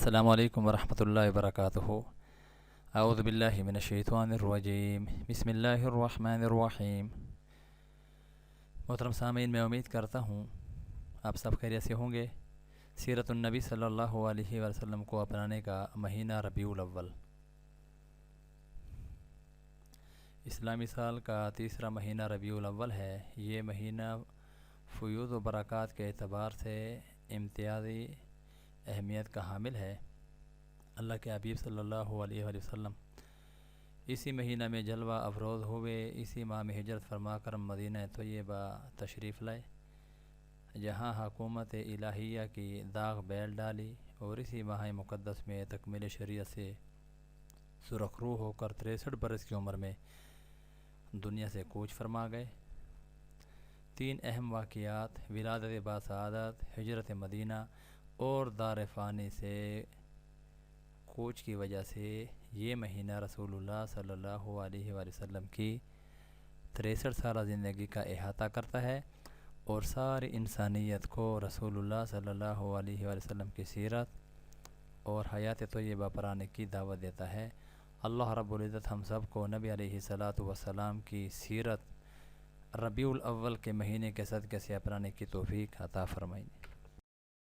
السلام علیکم ورحمۃ اللہ وبرکاتہ۔ اعوذ باللہ من الشیطان الرجیم، بسم اللہ الرحمن الرحیم۔ محترم سامعین، میں امید کرتا ہوں آپ سب خیریت سے ہوں گے۔ سیرت النبی صلی اللہ علیہ وسلم کو اپنانے کا مہینہ ربیع الاول، اسلامی سال کا تیسرا مہینہ ربیع الاول ہے۔ یہ مہینہ فیوض و برکات کے اعتبار سے امتیازی اہمیت کا حامل ہے۔ اللہ کے حبیب صلی اللہ علیہ وسلم اسی مہینہ میں جلوہ افروز ہوئے، اسی ماہ میں ہجرت فرما کر مدینہ طیبہ تشریف لائے، جہاں حکومت الہیہ کی داغ بیل ڈالی، اور اسی ماہ مقدس میں تکمیل شریعت سے سرخ رو ہو کر 63 برس کی عمر میں دنیا سے کوچ فرما گئے۔ 3 اہم واقعات، ولادت باسعادت، ہجرت مدینہ اور دار فانی سے کوچ کی وجہ سے یہ مہینہ رسول اللہ صلی اللہ علیہ وسلم کی 63 سالہ زندگی کا احاطہ کرتا ہے، اور ساری انسانیت کو رسول اللہ صلی اللہ علیہ وسلم کی سیرت اور حیات طیبہ پر آنے کی دعوت دیتا ہے۔ اللہ رب العزت ہم سب کو نبی علیہ الصلاۃ والسلام کی سیرت ربیع الاول کے مہینے کے صدقے سے اپنانے کی توفیق عطا فرمائیں۔